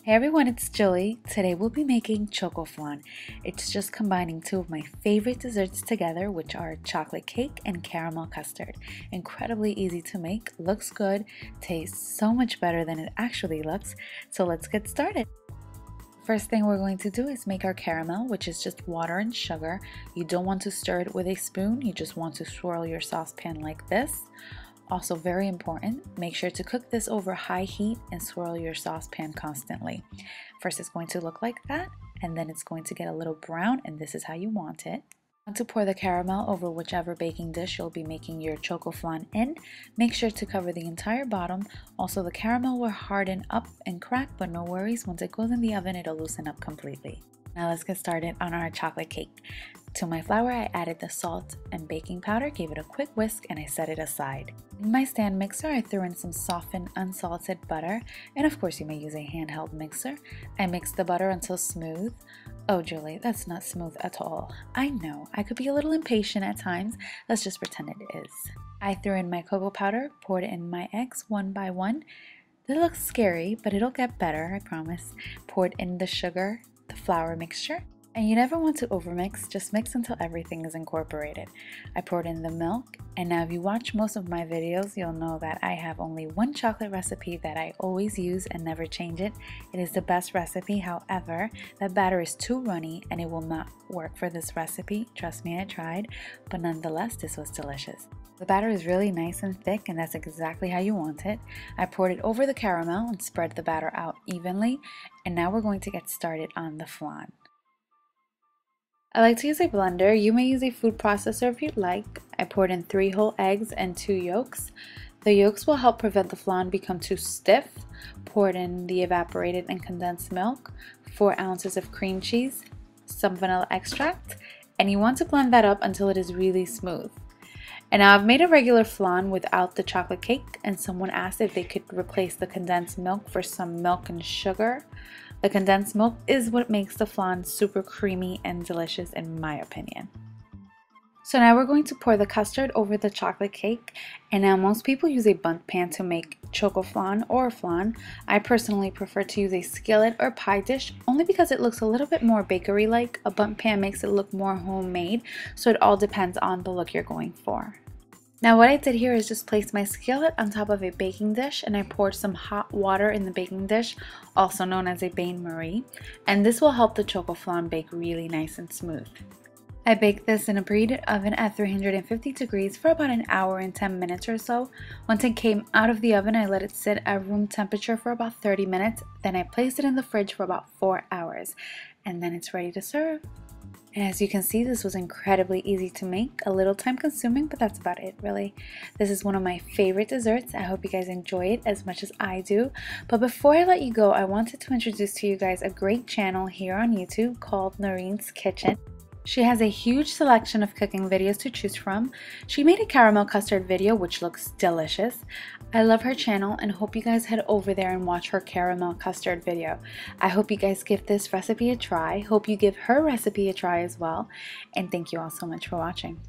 Hey everyone, it's Julie. Today we'll be making Chocoflan. It's just combining two of my favorite desserts together, which are chocolate cake and caramel custard. Incredibly easy to make, looks good, tastes so much better than it actually looks. So let's get started. First thing we're going to do is make our caramel, which is just water and sugar. You don't want to stir it with a spoon, you just want to swirl your saucepan like this. Also very important, make sure to cook this over high heat and swirl your saucepan constantly. First it's going to look like that, and then it's going to get a little brown, and this is how you want it. Want to pour the caramel over whichever baking dish you'll be making your Chocoflan in. Make sure to cover the entire bottom. Also the caramel will harden up and crack, but no worries, once it goes in the oven it'll loosen up completely. Now let's get started on our chocolate cake. To my flour, I added the salt and baking powder, gave it a quick whisk, and I set it aside. In my stand mixer, I threw in some softened unsalted butter, and of course you may use a handheld mixer. I mixed the butter until smooth. Oh Julie, that's not smooth at all. I know, I could be a little impatient at times. Let's just pretend it is. I threw in my cocoa powder, poured in my eggs one by one. This looks scary, but it'll get better, I promise. Poured in the sugar, the flour mixture. And you never want to overmix, just mix until everything is incorporated. I poured in the milk, and now if you watch most of my videos, you'll know that I have only one chocolate recipe that I always use and never change it. It is the best recipe, however, that batter is too runny and it will not work for this recipe. Trust me, I tried, but nonetheless, this was delicious. The batter is really nice and thick, and that's exactly how you want it. I poured it over the caramel and spread the batter out evenly, and now we're going to get started on the flan. I like to use a blender. You may use a food processor if you'd like. I poured in 3 whole eggs and 2 yolks. The yolks will help prevent the flan become too stiff. Poured in the evaporated and condensed milk, 4 ounces of cream cheese, some vanilla extract, and you want to blend that up until it is really smooth. And now I've made a regular flan without the chocolate cake, and someone asked if they could replace the condensed milk for some milk and sugar. The condensed milk is what makes the flan super creamy and delicious in my opinion. So now we're going to pour the custard over the chocolate cake, and now most people use a bundt pan to make Chocoflan or flan. I personally prefer to use a skillet or pie dish only because it looks a little bit more bakery-like. A bundt pan makes it look more homemade, so it all depends on the look you're going for. Now what I did here is just place my skillet on top of a baking dish, and I poured some hot water in the baking dish, also known as a bain-marie, and this will help the Chocoflan bake really nice and smooth. I baked this in a preheated oven at 350 degrees for about an hour and 10 minutes or so. Once it came out of the oven, I let it sit at room temperature for about 30 minutes, then I placed it in the fridge for about 4 hours, and then it's ready to serve. And as you can see, this was incredibly easy to make, a little time consuming, but that's about it really. This is one of my favorite desserts. I hope you guys enjoy it as much as I do. But before I let you go, I wanted to introduce to you guys a great channel here on YouTube called Noreen's Kitchen. She has a huge selection of cooking videos to choose from. She made a caramel custard video which looks delicious. I love her channel and hope you guys head over there and watch her caramel custard video. I hope you guys give this recipe a try. Hope you give her recipe a try as well. And thank you all so much for watching.